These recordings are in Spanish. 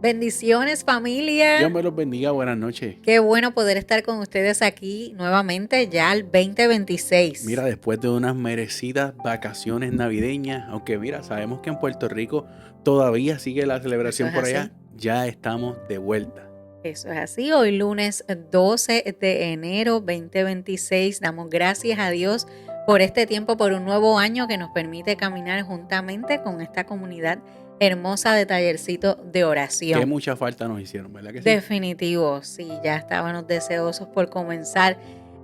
Bendiciones, Dios familia. me los bendiga, buenas noches. Qué bueno poder estar con ustedes aquí nuevamente ya el 2026. Mira, después de unas merecidas vacaciones navideñas, aunque mira, sabemos que en Puerto Rico todavía sigue la Eso celebración es por así. allá, ya estamos de vuelta. Eso es así. Hoy lunes 12 de enero 2026. Damos gracias a Dios por este tiempo, por un nuevo año que nos permite caminar juntamente con esta comunidad hermosa de Tallercito de Que Oración. mucha falta nos hicieron, ¿verdad que sí? Definitivo, sí, ya estábamos deseosos por comenzar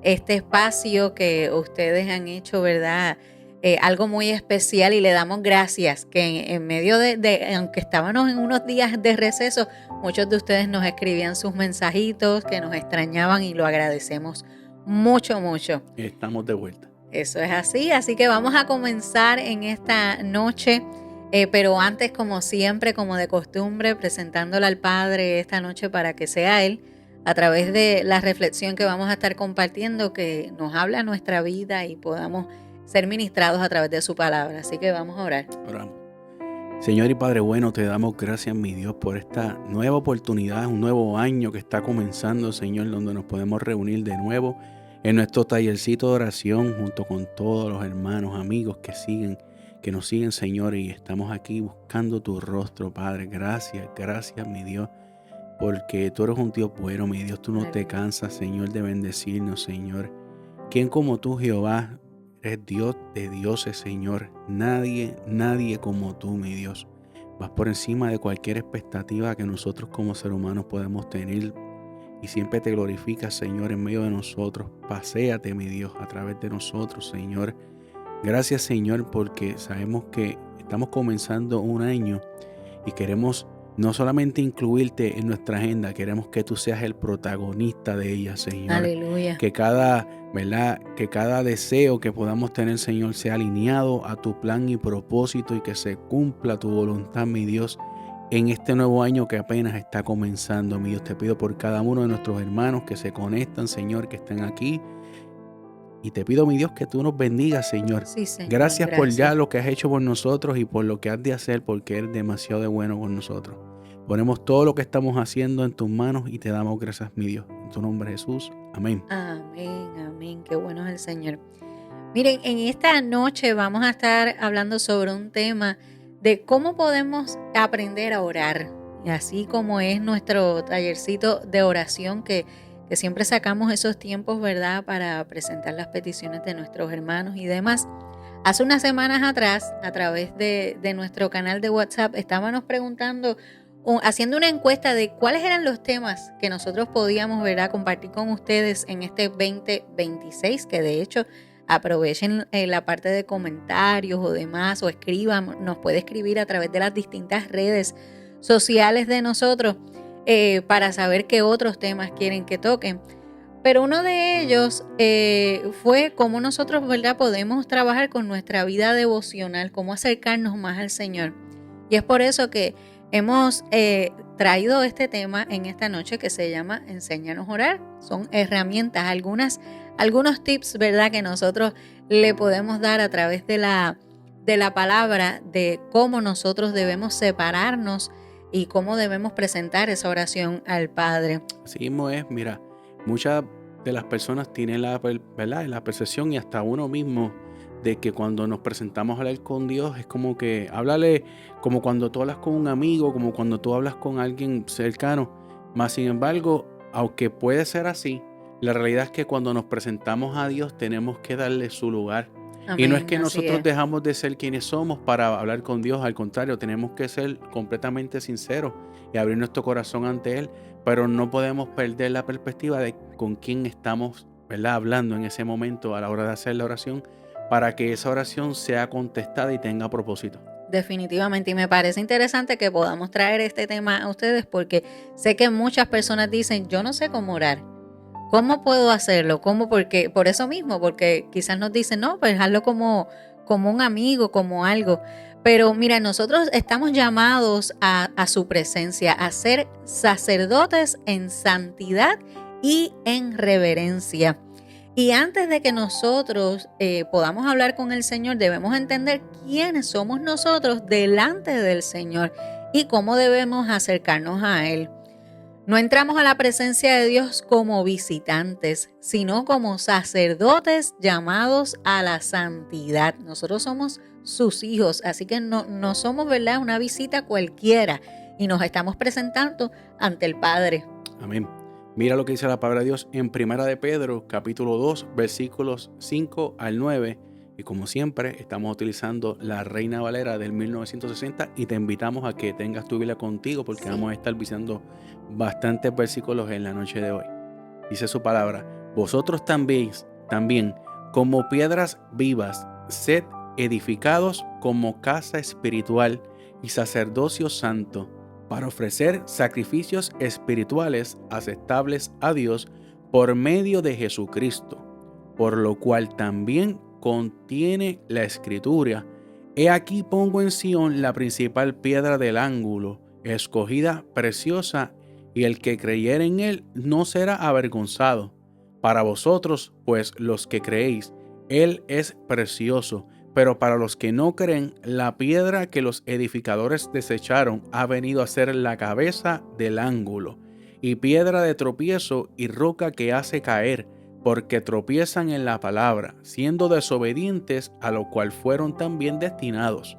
este espacio que ustedes han hecho, ¿verdad? Algo muy especial y le damos gracias que en medio aunque estábamos en unos días de receso, muchos de ustedes nos escribían sus mensajitos, que nos extrañaban y lo agradecemos mucho, mucho. Estamos de vuelta. Eso es así que vamos a comenzar en esta noche, pero antes, como siempre, como de costumbre, presentándola al Padre esta noche para que sea Él, a través de la reflexión que vamos a estar compartiendo, que nos habla nuestra vida y podamos ser ministrados a través de su palabra. Así que vamos a orar. Oramos. Señor y Padre bueno, te damos gracias, mi Dios, por esta nueva oportunidad, un nuevo año que está comenzando, Señor, donde nos podemos reunir de nuevo en nuestro tallercito de oración junto con todos los hermanos, amigos que nos siguen, Señor, y estamos aquí buscando tu rostro, Padre. Gracias, mi Dios, porque tú eres un Dios bueno, mi Dios. Tú no te cansas, Señor, de bendecirnos, Señor. ¿Quién como tú, Jehová? Eres Dios de dioses, Señor. Nadie como tú, mi Dios. Vas por encima de cualquier expectativa que nosotros como seres humanos podemos tener. Y siempre te glorificas, Señor, en medio de nosotros. Paséate, mi Dios, a través de nosotros, Señor. Gracias, Señor, porque sabemos que estamos comenzando un año y queremos no solamente incluirte en nuestra agenda, queremos que tú seas el protagonista de ella, Señor. Aleluya. Que cada deseo que podamos tener, Señor, sea alineado a tu plan y propósito y que se cumpla tu voluntad, mi Dios, en este nuevo año que apenas está comenzando, mi Dios. Te pido por cada uno de nuestros hermanos que se conectan, Señor, que están aquí. Y te pido, mi Dios, que tú nos bendigas, Señor. Sí, Señor. Gracias por ya lo que has hecho por nosotros y por lo que has de hacer, porque eres demasiado bueno con nosotros. Ponemos todo lo que estamos haciendo en tus manos y te damos gracias, mi Dios. En tu nombre, Jesús. Amén. Amén. Qué bueno es el Señor. Miren, en esta noche vamos a estar hablando sobre un tema de cómo podemos aprender a orar. Y así como es nuestro tallercito de oración que siempre sacamos esos tiempos, ¿verdad?, para presentar las peticiones de nuestros hermanos y demás. Hace unas semanas atrás, a través de nuestro canal de WhatsApp, estábamos preguntando, haciendo una encuesta de cuáles eran los temas que nosotros podíamos, ¿verdad?, compartir con ustedes en este 2026, que de hecho aprovechen la parte de comentarios o demás, o escriban, nos puede escribir a través de las distintas redes sociales de nosotros para saber qué otros temas quieren que toquen. Pero uno de ellos fue cómo nosotros, ¿verdad?, podemos trabajar con nuestra vida devocional, cómo acercarnos más al Señor. Y es por eso que hemos traído este tema en esta noche que se llama Enséñanos a orar. Son herramientas, algunos tips, ¿verdad?, que nosotros le podemos dar a través de la palabra de cómo nosotros debemos separarnos y cómo debemos presentar esa oración al Padre. Así mismo es, mira, muchas de las personas tienen la percepción y hasta uno mismo de que cuando nos presentamos a hablar con Dios es como que háblale como cuando tú hablas con un amigo, como cuando tú hablas con alguien cercano. Más sin embargo, aunque puede ser así, la realidad es que cuando nos presentamos a Dios tenemos que darle su lugar. Amén, y no es que así nosotros es. dejamos de ser quienes somos para hablar con Dios, al contrario, tenemos que ser completamente sinceros y abrir nuestro corazón ante Él, pero no podemos perder la perspectiva de con quién estamos, ¿verdad?, hablando en ese momento a la hora de hacer la oración, para que esa oración sea contestada y tenga propósito. Definitivamente, y me parece interesante que podamos traer este tema a ustedes porque sé que muchas personas dicen, yo no sé cómo orar. ¿Cómo puedo hacerlo? ¿Cómo? Porque, por eso mismo, porque quizás nos dicen, no, pues hazlo como un amigo, como algo. Pero mira, nosotros estamos llamados a su presencia, a ser sacerdotes en santidad y en reverencia. Y antes de que nosotros podamos hablar con el Señor, debemos entender quiénes somos nosotros delante del Señor y cómo debemos acercarnos a Él. No entramos a la presencia de Dios como visitantes, sino como sacerdotes llamados a la santidad. Nosotros somos sus hijos, así que no somos, ¿verdad?, una visita cualquiera, y nos estamos presentando ante el Padre. Amén. Mira lo que dice la palabra de Dios en Primera de Pedro, capítulo 2, versículos 5 al 9. Y como siempre, estamos utilizando la Reina Valera del 1960 y te invitamos a que tengas tu Biblia contigo porque vamos a estar visitando bastantes versículos en la noche de hoy. Dice su palabra: vosotros también, como piedras vivas, sed edificados como casa espiritual y sacerdocio santo, para ofrecer sacrificios espirituales aceptables a Dios por medio de Jesucristo, por lo cual también contiene la Escritura: he aquí pongo en Sión la principal piedra del ángulo, escogida, preciosa, y el que creyere en él no será avergonzado. Para vosotros, pues, los que creéis, él es precioso, pero para los que no creen, la piedra que los edificadores desecharon ha venido a ser la cabeza del ángulo, y piedra de tropiezo y roca que hace caer, porque tropiezan en la palabra, siendo desobedientes, a lo cual fueron también destinados.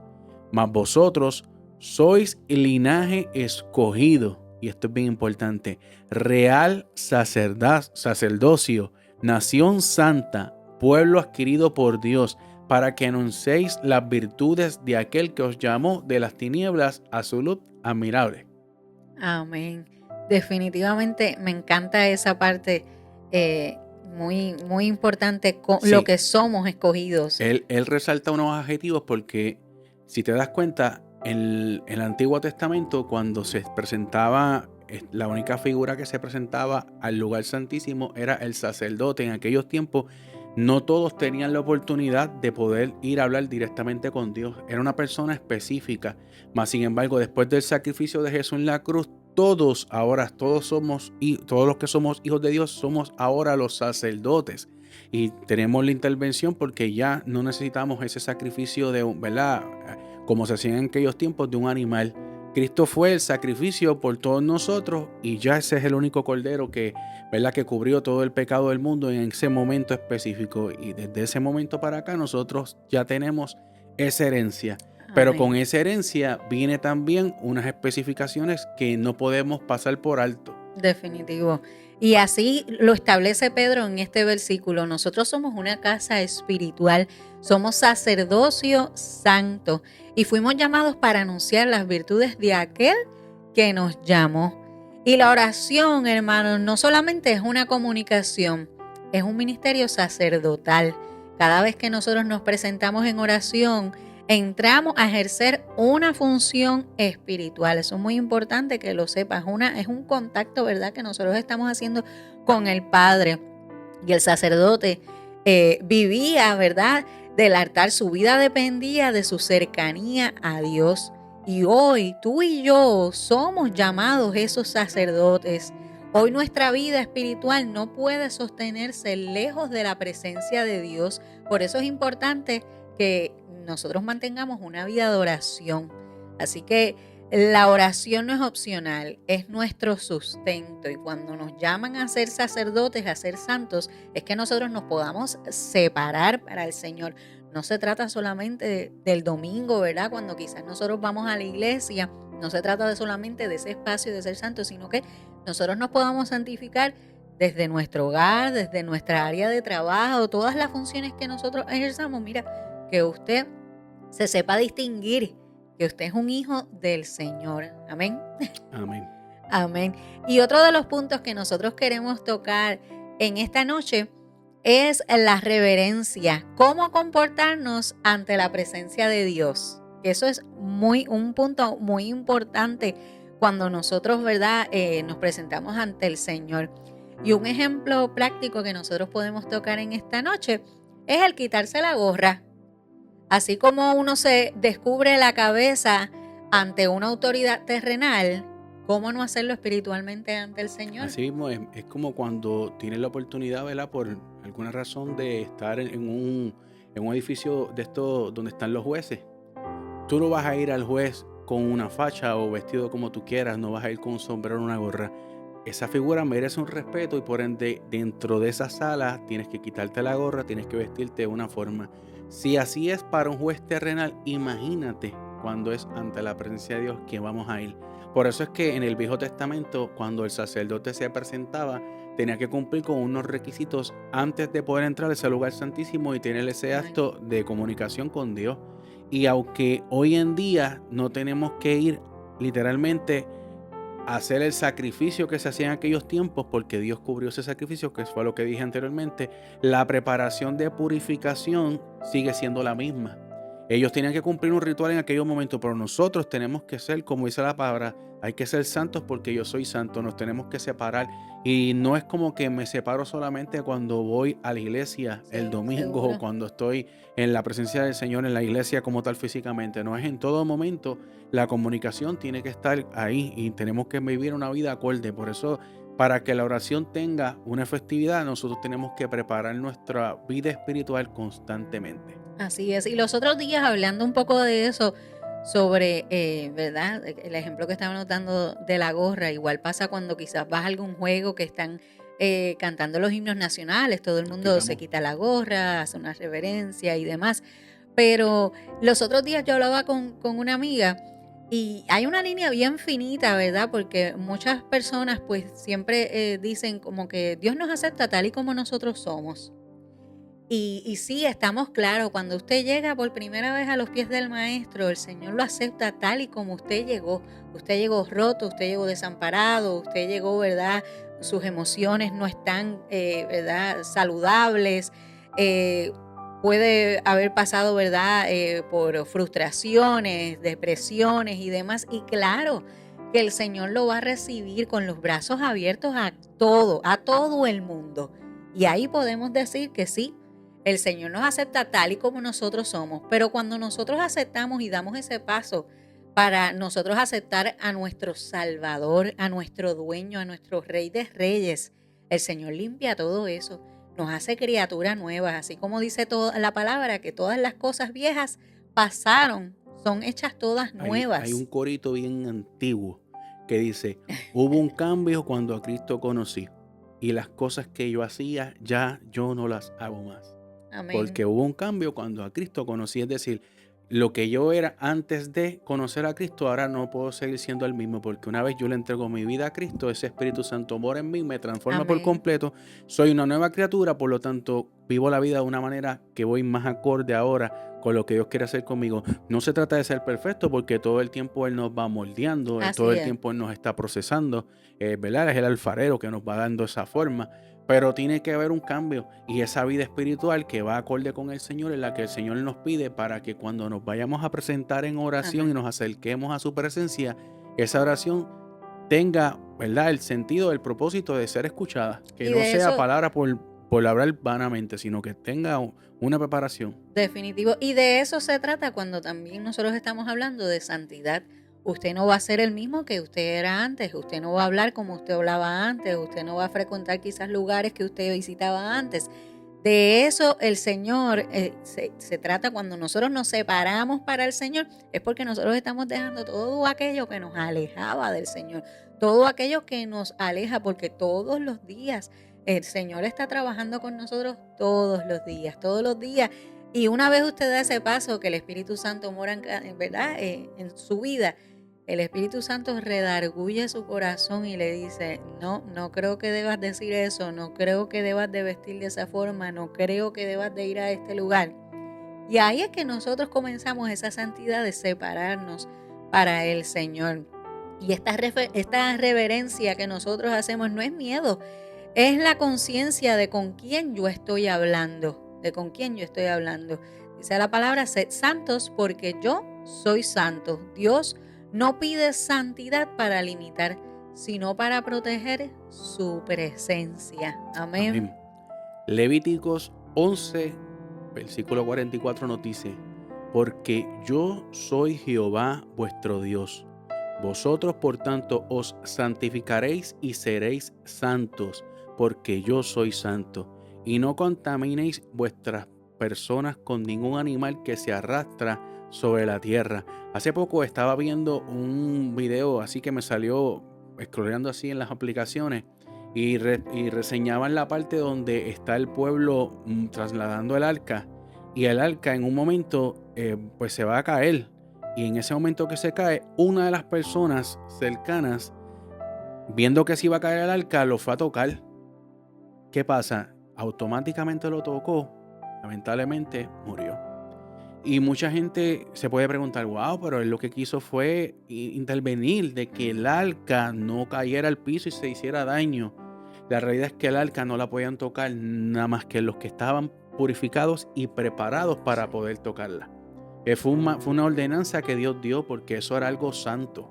Mas vosotros sois linaje escogido, y esto es bien importante, real sacerdocio, nación santa, pueblo adquirido por Dios, para que anunciéis las virtudes de aquel que os llamó de las tinieblas a su luz admirable. Amén. Definitivamente me encanta esa parte, muy, muy importante, Sí. lo que somos escogidos. Él resalta unos adjetivos porque, si te das cuenta, en el Antiguo Testamento, cuando se presentaba, la única figura que se presentaba al lugar santísimo era el sacerdote. En aquellos tiempos, no todos tenían la oportunidad de poder ir a hablar directamente con Dios. Era una persona específica. Mas, sin embargo, después del sacrificio de Jesús en la cruz, todos los que somos hijos de Dios, somos ahora los sacerdotes. Y tenemos la intervención porque ya no necesitamos ese sacrificio ¿verdad? Como se hacía en aquellos tiempos, de un animal. Cristo fue el sacrificio por todos nosotros y ya ese es el único cordero que, ¿verdad?, que cubrió todo el pecado del mundo en ese momento específico. Y desde ese momento para acá nosotros ya tenemos esa herencia. Pero Amén. con esa herencia viene también unas especificaciones que no podemos pasar por alto. Definitivo. Y así lo establece Pedro en este versículo. Nosotros somos una casa espiritual, somos sacerdocio santo y fuimos llamados para anunciar las virtudes de aquel que nos llamó. Y la oración, hermanos, no solamente es una comunicación, es un ministerio sacerdotal. Cada vez que nosotros nos presentamos en oración, entramos a ejercer una función espiritual. Eso es muy importante que lo sepas. Es un contacto, ¿verdad?, que nosotros estamos haciendo con el Padre. Y el sacerdote vivía, ¿verdad?, del altar. Su vida dependía de su cercanía a Dios. Y hoy tú y yo somos llamados esos sacerdotes. Hoy nuestra vida espiritual no puede sostenerse lejos de la presencia de Dios. Por eso es importante que nosotros mantengamos una vida de oración. Así que la oración no es opcional, es nuestro sustento. Y cuando nos llaman a ser sacerdotes, a ser santos, es que nosotros nos podamos separar para el Señor. No se trata solamente del domingo, ¿verdad?, cuando quizás nosotros vamos a la iglesia. No se trata solamente de ese espacio de ser santos, sino que nosotros nos podamos santificar desde nuestro hogar, desde nuestra área de trabajo, todas las funciones que nosotros ejerzamos. Mira, que usted se sepa distinguir que usted es un hijo del Señor. Amén. Amén. Amén. Y otro de los puntos que nosotros queremos tocar en esta noche es la reverencia. Cómo comportarnos ante la presencia de Dios. Eso es un punto muy importante cuando nosotros, ¿verdad?, nos presentamos ante el Señor. Y un ejemplo práctico que nosotros podemos tocar en esta noche es el quitarse la gorra. Así como uno se descubre la cabeza ante una autoridad terrenal, ¿cómo no hacerlo espiritualmente ante el Señor? Así mismo es como cuando tienes la oportunidad, ¿verdad?, por alguna razón de estar en un edificio de estos donde están los jueces. Tú no vas a ir al juez con una facha o vestido como tú quieras, no vas a ir con un sombrero o una gorra. Esa figura merece un respeto y por ende dentro de esa sala tienes que quitarte la gorra, tienes que vestirte de una forma. Si así es para un juez terrenal, imagínate cuando es ante la presencia de Dios que vamos a ir. Por eso es que en el Viejo Testamento, cuando el sacerdote se presentaba, tenía que cumplir con unos requisitos antes de poder entrar a ese lugar santísimo y tener ese Amén. acto de comunicación con Dios. Y aunque hoy en día no tenemos que ir literalmente a hacer el sacrificio que se hacía en aquellos tiempos, porque Dios cubrió ese sacrificio, que fue lo que dije anteriormente, la preparación de purificación sigue siendo la misma. Ellos tenían que cumplir un ritual en aquellos momentos, pero nosotros tenemos que ser, como dice la palabra, hay que ser santos porque yo soy santo, nos tenemos que separar. Y no es como que me separo solamente cuando voy a la iglesia el Sí, domingo o seguro. cuando estoy en la presencia del Señor en la iglesia como tal físicamente, no es en todo momento. La comunicación tiene que estar ahí y tenemos que vivir una vida acorde. Por eso, para que la oración tenga una efectividad, nosotros tenemos que preparar nuestra vida espiritual constantemente. Así es. Y los otros días hablando un poco de eso, sobre, ¿verdad? El ejemplo que estaban dando de la gorra, igual pasa cuando quizás vas a algún juego que están cantando los himnos nacionales, todo el mundo se Repitamos. quita la gorra, hace una reverencia y demás. Pero los otros días yo hablaba con una amiga y hay una línea bien finita, ¿verdad? Porque muchas personas pues siempre dicen como que Dios nos acepta tal y como nosotros somos. Y sí, estamos claros, cuando usted llega por primera vez a los pies del maestro, el Señor lo acepta tal y como usted llegó. Usted llegó roto, usted llegó desamparado, usted llegó, ¿verdad? Sus emociones no están, ¿verdad? Saludables. eh, Puede haber pasado, ¿verdad? Por frustraciones, depresiones y demás. Y claro que el Señor lo va a recibir con los brazos abiertos a todo el mundo. Y ahí podemos decir que sí, el Señor nos acepta tal y como nosotros somos, pero cuando nosotros aceptamos y damos ese paso para nosotros aceptar a nuestro Salvador, a nuestro dueño, a nuestro Rey de Reyes, el Señor limpia todo eso, nos hace criaturas nuevas, así como dice toda la palabra, que todas las cosas viejas pasaron, son hechas todas Hay un nuevas. corito bien antiguo que dice, hubo un cambio cuando a Cristo conocí y las cosas que yo hacía ya yo no las hago más. Amén. Porque hubo un cambio cuando a Cristo conocí, es decir, lo que yo era antes de conocer a Cristo, ahora no puedo seguir siendo el mismo, porque una vez yo le entrego mi vida a Cristo, ese Espíritu Santo mora en mí, me transforma por Amén. completo, soy una nueva criatura, por lo tanto, vivo la vida de una manera que voy más acorde ahora con lo que Dios quiere hacer conmigo. No se trata de ser perfecto, porque todo el tiempo Él nos va moldeando, todo Así el es. tiempo Él nos está procesando, ¿verdad? Es el alfarero que nos va dando esa forma. Pero tiene que haber un cambio y esa vida espiritual que va acorde con el Señor, en la que el Señor nos pide para que cuando nos vayamos a presentar en oración y Ajá. nos acerquemos a su presencia, esa oración tenga, ¿verdad?, el sentido, el propósito de ser escuchada, que Y no de sea eso, palabra por hablar vanamente, sino que tenga una preparación. definitivo. Y de eso se trata cuando también nosotros estamos hablando de santidad. Usted no va a ser el mismo que usted era antes, usted no va a hablar como usted hablaba antes, usted no va a frecuentar quizás lugares que usted visitaba antes. De eso el Señor se trata cuando nosotros nos separamos para el Señor, es porque nosotros estamos dejando todo aquello que nos alejaba del Señor, todo aquello que nos aleja, porque todos los días el Señor está trabajando con nosotros todos los días. Y una vez usted da ese paso que el Espíritu Santo mora ¿verdad? En su vida, el Espíritu Santo redarguye su corazón y le dice, no, no creo que debas decir eso, no creo que debas de vestir de esa forma, no creo que debas de ir a este lugar. Y ahí es que nosotros comenzamos esa santidad de separarnos para el Señor. Y esta reverencia que nosotros hacemos no es miedo, es la conciencia de con quién yo estoy hablando, de con quién yo estoy hablando. Dice la palabra, sed santos porque yo soy santo. Dios no pide santidad para limitar, sino para proteger su presencia. Amén. Amén. Levíticos 11, versículo 44 nos dice, porque yo soy Jehová vuestro Dios. Vosotros, por tanto, os santificaréis y seréis santos, porque yo soy santo. Y no contaminéis vuestras personas con ningún animal que se arrastra sobre la tierra. Hace poco estaba viendo un video así que me salió scrolleando así en las aplicaciones y reseñaban la parte donde está el pueblo trasladando el arca, y el arca en un momento pues se va a caer, y en ese momento que se cae, una de las personas cercanas, viendo que se iba a caer el arca, lo fue a tocar. ¿Qué pasa? Automáticamente lo tocó, lamentablemente murió. Y mucha gente se puede preguntar, wow, pero él lo que quiso fue intervenir de que el arca no cayera al piso y se hiciera daño. La realidad es que el arca no la podían tocar nada más que los que estaban purificados y preparados para poder tocarla. Fue una ordenanza que Dios dio porque eso era algo santo.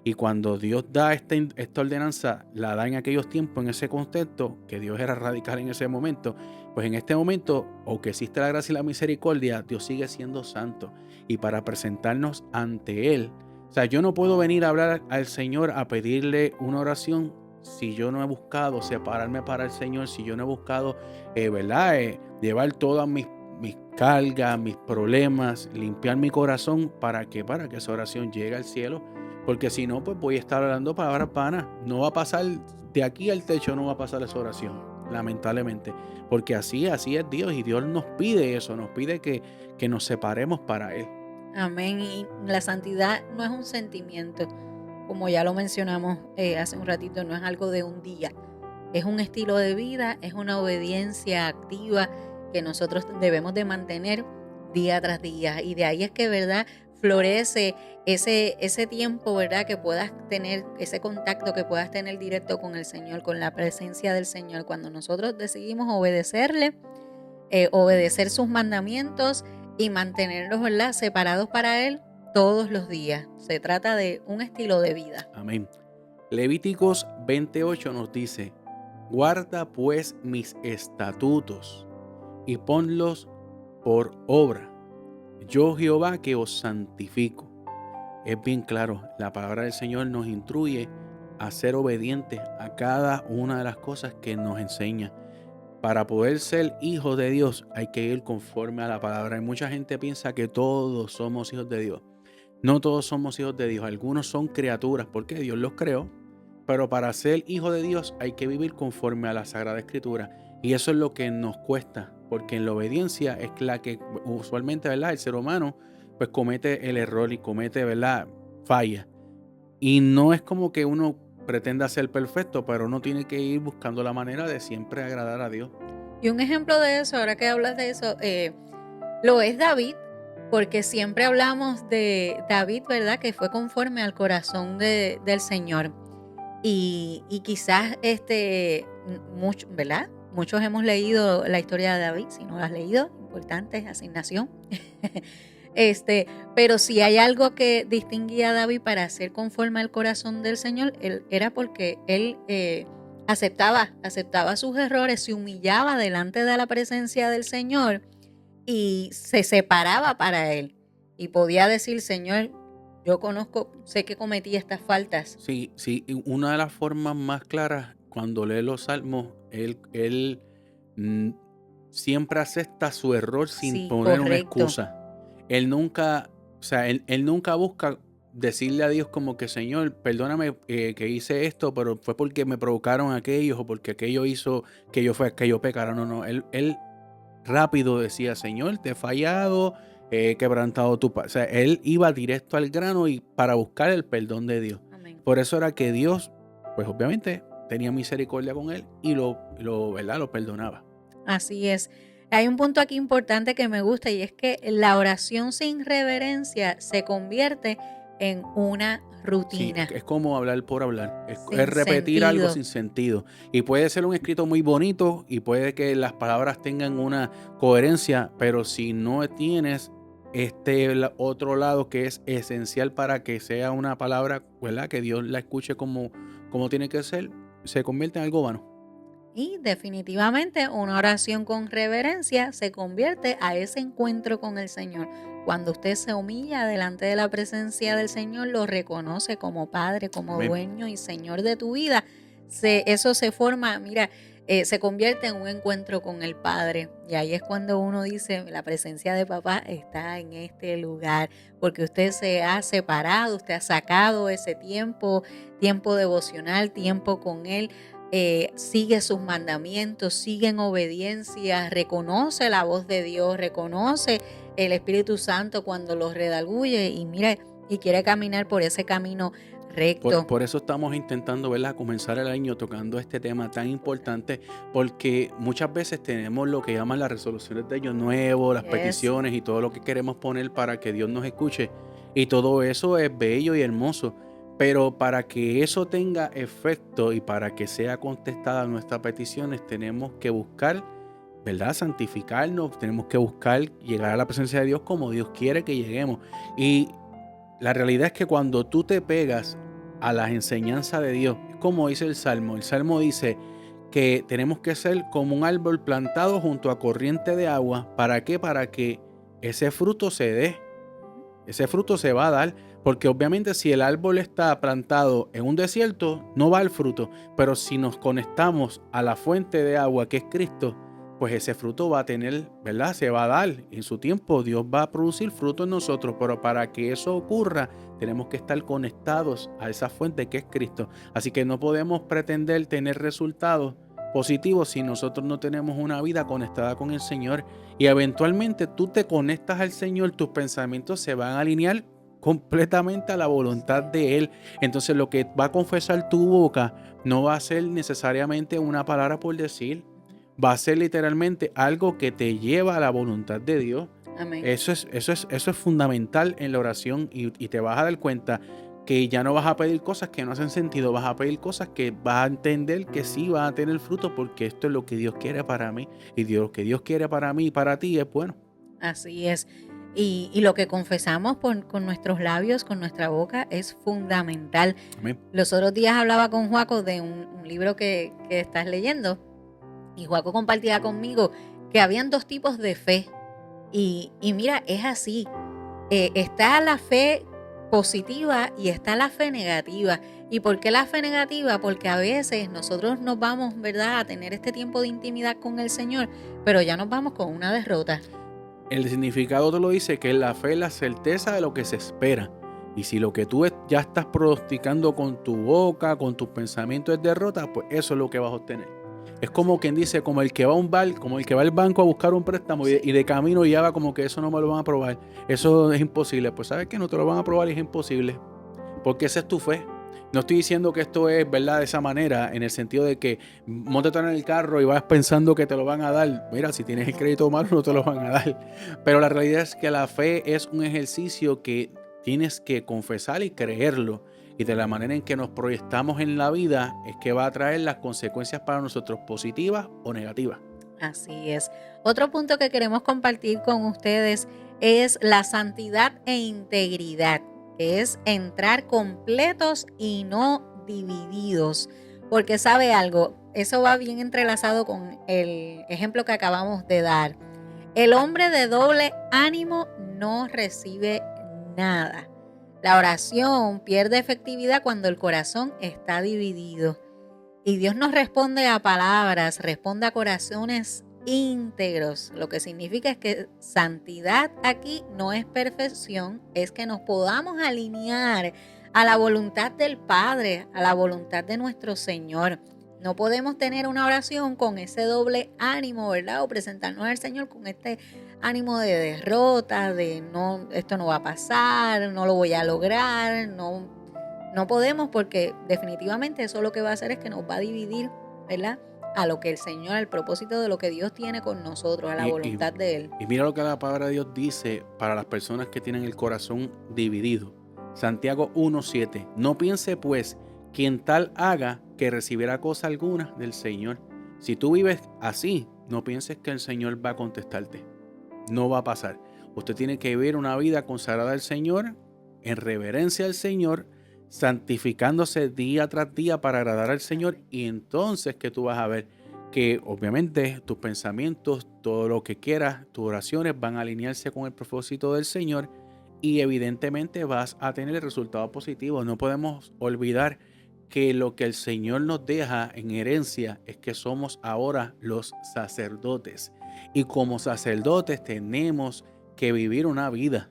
Y cuando Dios da esta ordenanza, la da en aquellos tiempos, en ese contexto, que Dios era radical en ese momento, pues en este momento, aunque existe la gracia y la misericordia, Dios sigue siendo santo. Y para presentarnos ante Él, o sea, yo no puedo venir a hablar al Señor a pedirle una oración si yo no he buscado separarme para el Señor, si yo no he buscado, ¿verdad? Llevar todas mis cargas, mis problemas, limpiar mi corazón para que esa oración llegue al cielo. Porque si no, pues voy a estar hablando palabras vanas. No va a pasar de aquí al techo, no va a pasar esa oración, lamentablemente. Porque así es Dios, y Dios nos pide eso, nos pide que nos separemos para Él. Amén. Y la santidad no es un sentimiento, como ya lo mencionamos hace un ratito, no es algo de un día. Es un estilo de vida, es una obediencia activa que nosotros debemos de mantener día tras día. Y de ahí es que, ¿verdad?, florece ese tiempo, ¿verdad?, que puedas tener, ese contacto que puedas tener directo con el Señor, con la presencia del Señor. Cuando nosotros decidimos obedecerle, obedecer sus mandamientos y mantenerlos, ¿verdad?, separados para Él todos los días. Se trata de un estilo de vida. Amén. Levíticos 28 nos dice: guarda pues mis estatutos y ponlos por obra. Yo Jehová que os santifico. Es bien claro, la palabra del Señor nos instruye a ser obedientes a cada una de las cosas que nos enseña. Para poder ser hijos de Dios hay que ir conforme a la palabra. Y mucha gente piensa que todos somos hijos de Dios. No todos somos hijos de Dios. Algunos son criaturas porque Dios los creó. Pero para ser hijo de Dios hay que vivir conforme a la Sagrada Escritura. Y eso es lo que nos cuesta. Porque en la obediencia es la que usualmente, ¿verdad?, el ser humano pues comete el error y comete, ¿verdad?, falla. Y no es como que uno pretenda ser perfecto, pero uno tiene que ir buscando la manera de siempre agradar a Dios. Y un ejemplo de eso, ahora que hablas de eso, lo es David, porque siempre hablamos de David, ¿verdad?, que fue conforme al corazón del Señor. Y quizás ¿verdad?, muchos hemos leído la historia de David. Si no la has leído, importante, asignación. Pero si hay algo que distinguía a David para ser conforme al corazón del Señor, era porque él aceptaba sus errores, se humillaba delante de la presencia del Señor y se separaba para Él. Y podía decir: Señor, yo sé que cometí estas faltas. Sí, una de las formas más claras, cuando lee los salmos, él siempre acepta su error sin Sí, poner una correcto. excusa. Él nunca, o sea, él nunca busca decirle a Dios como que: Señor, perdóname que hice esto, pero fue porque me provocaron aquellos o porque aquello hizo que yo pecara. No, él rápido decía: Señor, te he fallado, he quebrantado tu paz. O sea, él iba directo al grano y para buscar el perdón de Dios. Amén. Por eso era que Dios, pues obviamente, tenía misericordia con él y ¿verdad?, lo perdonaba. Así es. Hay un punto aquí importante que me gusta, y es que la oración sin reverencia se convierte en una Sí, rutina. es como hablar por hablar. Es Sin repetir algo sentido. sin sentido. Y puede ser un escrito muy bonito y puede que las palabras tengan una coherencia, pero si no tienes otro lado que es esencial para que sea una palabra, ¿verdad?, que Dios la escuche como tiene que ser, se convierte en algo vano. Y definitivamente una oración con reverencia se convierte a ese encuentro con el Señor. Cuando usted se humilla delante de la presencia del Señor, lo reconoce como Padre, como Amén. dueño y Señor de tu vida. Eso se forma, mira, se convierte en un encuentro con el Padre. Y ahí es cuando uno dice, la presencia de papá está en este lugar, porque usted se ha separado, usted ha sacado ese tiempo devocional, tiempo con él. Sigue sus mandamientos, sigue en obediencia, reconoce la voz de Dios, reconoce el Espíritu Santo cuando los redarguye y mire, y quiere caminar por ese camino recto. Por eso estamos intentando, ¿verdad?, comenzar el año tocando este tema tan importante, porque muchas veces tenemos lo que llaman las resoluciones de año nuevo, las Yes. peticiones y todo lo que queremos poner para que Dios nos escuche. Y todo eso es bello y hermoso, pero para que eso tenga efecto y para que sea contestada nuestras peticiones, tenemos que buscar, ¿verdad?, santificarnos, tenemos que buscar llegar a la presencia de Dios como Dios quiere que lleguemos. Y la realidad es que cuando tú te pegas a las enseñanzas de Dios, es como dice el Salmo dice que tenemos que ser como un árbol plantado junto a corriente de agua. ¿Para qué? Para que ese fruto se dé, ese fruto se va a dar, porque obviamente si el árbol está plantado en un desierto, no va a dar fruto, pero si nos conectamos a la fuente de agua que es Cristo, pues ese fruto va a tener, ¿verdad? Se va a dar. En su tiempo Dios va a producir fruto en nosotros, pero para que eso ocurra tenemos que estar conectados a esa fuente que es Cristo. Así que no podemos pretender tener resultados positivos si nosotros no tenemos una vida conectada con el Señor. Y eventualmente tú te conectas al Señor, tus pensamientos se van a alinear completamente a la voluntad de Él. Entonces lo que va a confesar tu boca no va a ser necesariamente una palabra por decir, va a ser literalmente algo que te lleva a la voluntad de Dios. Amén. Eso es fundamental en la oración y te vas a dar cuenta que ya no vas a pedir cosas que no hacen sentido, vas a pedir cosas que vas a entender que sí van a tener fruto, porque esto es lo que Dios quiere para mí y Dios, lo que Dios quiere para mí y para ti es bueno. Así es. Y lo que confesamos con nuestros labios, con nuestra boca, es fundamental. Amén. Los otros días hablaba con Joaco de un libro que estás leyendo y Joaco compartía conmigo que habían dos tipos de fe. Y mira, es así. Está la fe positiva y está la fe negativa. ¿Y por qué la fe negativa? Porque a veces nosotros nos vamos, ¿verdad?, a tener este tiempo de intimidad con el Señor, pero ya nos vamos con una derrota. El significado te lo dice, que la fe es la certeza de lo que se espera. Y si lo que tú ya estás pronosticando con tu boca, con tus pensamientos es derrota, pues eso es lo que vas a obtener. Es como quien dice, como el que va a un bar, como el que va al banco a buscar un préstamo y de camino ya va como que eso no me lo van a aprobar. Eso es imposible. Pues sabes que no te lo van a aprobar y es imposible. Porque esa es tu fe. No estoy diciendo que esto es verdad de esa manera, en el sentido de que móntate en el carro y vas pensando que te lo van a dar. Mira, si tienes el crédito malo no te lo van a dar. Pero la realidad es que la fe es un ejercicio que tienes que confesar y creerlo. Y de la manera en que nos proyectamos en la vida es que va a traer las consecuencias para nosotros, positivas o negativas. Así es. Otro punto que queremos compartir con ustedes es la santidad e integridad, que es entrar completos y no divididos. Porque sabe algo, eso va bien entrelazado con el ejemplo que acabamos de dar. El hombre de doble ánimo no recibe nada. La oración pierde efectividad cuando el corazón está dividido. Y Dios nos responde a palabras, responde a corazones íntegros. Lo que significa es que santidad aquí no es perfección, es que nos podamos alinear a la voluntad del Padre, a la voluntad de nuestro Señor. No podemos tener una oración con ese doble ánimo, ¿verdad? O presentarnos al Señor con este ánimo de derrota, de no, esto no va a pasar, no lo voy a lograr, no podemos, porque definitivamente eso lo que va a hacer es que nos va a dividir, ¿verdad?, a lo que el Señor, al propósito de lo que Dios tiene con nosotros, a la voluntad de Él. Y mira lo que la palabra de Dios dice para las personas que tienen el corazón dividido. Santiago 1:7. No piense pues quien tal haga que recibiera cosa alguna del Señor. Si tú vives así, no pienses que el Señor va a contestarte. No va a pasar. Usted tiene que vivir una vida consagrada al Señor, en reverencia al Señor, santificándose día tras día para agradar al Señor, y entonces que tú vas a ver que obviamente tus pensamientos, todo lo que quieras, tus oraciones van a alinearse con el propósito del Señor y evidentemente vas a tener el resultado positivo. No podemos olvidar que lo que el Señor nos deja en herencia es que somos ahora los sacerdotes. Y como sacerdotes tenemos que vivir una vida.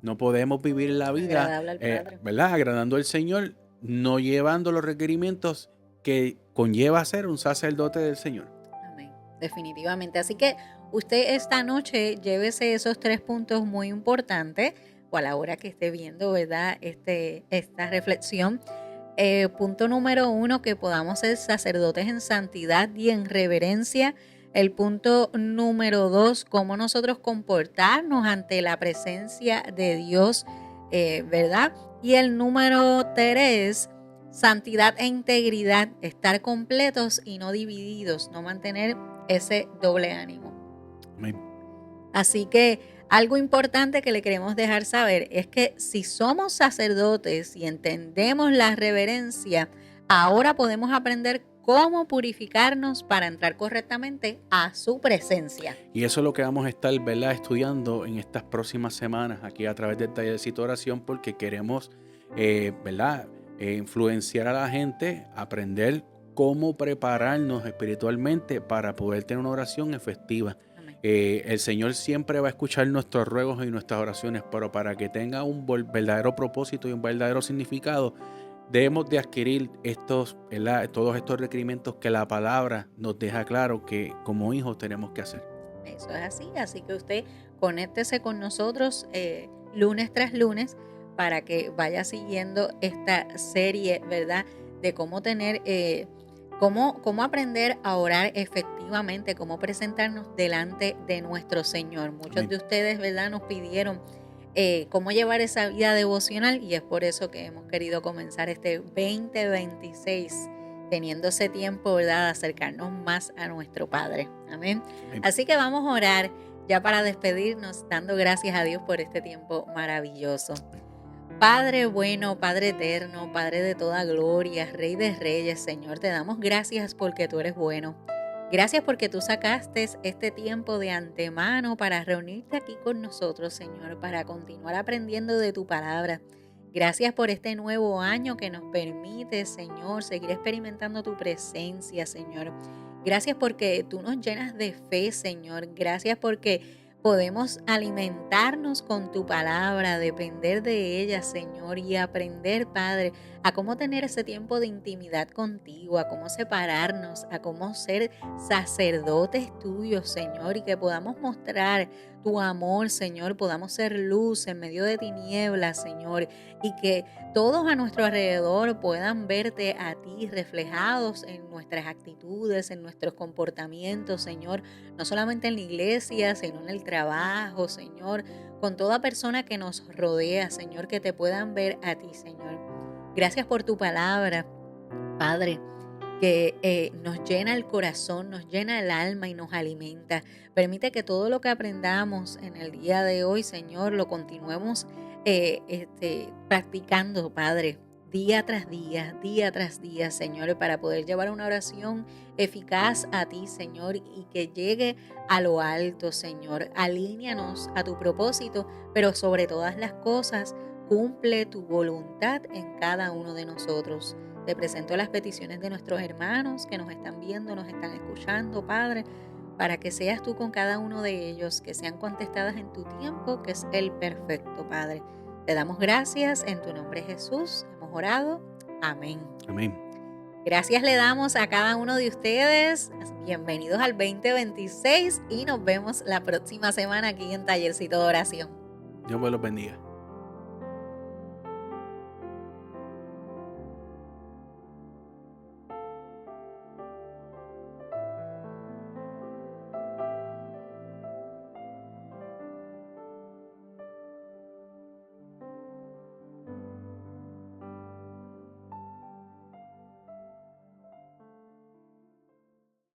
No podemos vivir la vida, Agradable al Padre. ¿verdad? Agradando al Señor, no llevando los requerimientos que conlleva ser un sacerdote del Señor. Amén. Definitivamente. Así que usted esta noche llévese esos 3 puntos muy importantes, o a la hora que esté viendo, ¿verdad? Esta reflexión. Punto número 1, que podamos ser sacerdotes en santidad y en reverencia. El punto número 2, cómo nosotros comportarnos ante la presencia de Dios, ¿verdad? Y el número 3, santidad e integridad, estar completos y no divididos, no mantener ese doble ánimo. Amén. Así que algo importante que le queremos dejar saber es que si somos sacerdotes y entendemos la reverencia, ahora podemos aprender cómo purificarnos para entrar correctamente a su presencia. Y eso es lo que vamos a estar, ¿verdad?, estudiando en estas próximas semanas aquí a través del tallercito de oración, porque queremos, ¿verdad?, influenciar a la gente, aprender cómo prepararnos espiritualmente para poder tener una oración efectiva. El Señor siempre va a escuchar nuestros ruegos y nuestras oraciones, pero para que tenga un verdadero propósito y un verdadero significado, debemos de adquirir todos estos requerimientos que la palabra nos deja claro que como hijos tenemos que hacer. Eso es así que usted conéctese con nosotros lunes tras lunes para que vaya siguiendo esta serie, ¿verdad? De cómo tener... Cómo aprender a orar efectivamente, cómo presentarnos delante de nuestro Señor. Muchos Amén. de ustedes, ¿verdad?, nos pidieron cómo llevar esa vida devocional, y es por eso que hemos querido comenzar este 2026 teniendo ese tiempo, ¿verdad?, de acercarnos más a nuestro Padre. Amén. Amén. Así que vamos a orar ya para despedirnos, dando gracias a Dios por este tiempo maravilloso. Padre bueno, Padre eterno, Padre de toda gloria, Rey de reyes, Señor, te damos gracias porque tú eres bueno. Gracias porque tú sacaste este tiempo de antemano para reunirte aquí con nosotros, Señor, para continuar aprendiendo de tu palabra. Gracias por este nuevo año que nos permite, Señor, seguir experimentando tu presencia, Señor. Gracias porque tú nos llenas de fe, Señor. Gracias porque podemos alimentarnos con tu palabra, depender de ella, Señor, y aprender, Padre, a cómo tener ese tiempo de intimidad contigo, a cómo separarnos, a cómo ser sacerdotes tuyos, Señor, y que podamos mostrar tu amor, Señor, podamos ser luz en medio de tinieblas, Señor, y que todos a nuestro alrededor puedan verte a ti reflejados en nuestras actitudes, en nuestros comportamientos, Señor, no solamente en la iglesia, sino en el trabajo, Señor, con toda persona que nos rodea, Señor, que te puedan ver a ti, Señor. Gracias por tu palabra, Padre, que nos llena el corazón, nos llena el alma y nos alimenta. Permite que todo lo que aprendamos en el día de hoy, Señor, lo continuemos practicando, Padre, día tras día, Señor, para poder llevar una oración eficaz a ti, Señor, y que llegue a lo alto, Señor. Alíñanos a tu propósito, pero sobre todas las cosas, cumple tu voluntad en cada uno de nosotros. Te presento las peticiones de nuestros hermanos que nos están viendo, nos están escuchando, Padre, para que seas tú con cada uno de ellos, que sean contestadas en tu tiempo, que es el perfecto, Padre. Te damos gracias en tu nombre, Jesús. Hemos orado. Amén. Amén. Gracias le damos a cada uno de ustedes. Bienvenidos al 2026 y nos vemos la próxima semana aquí en Tallercito de Oración. Dios me los bendiga.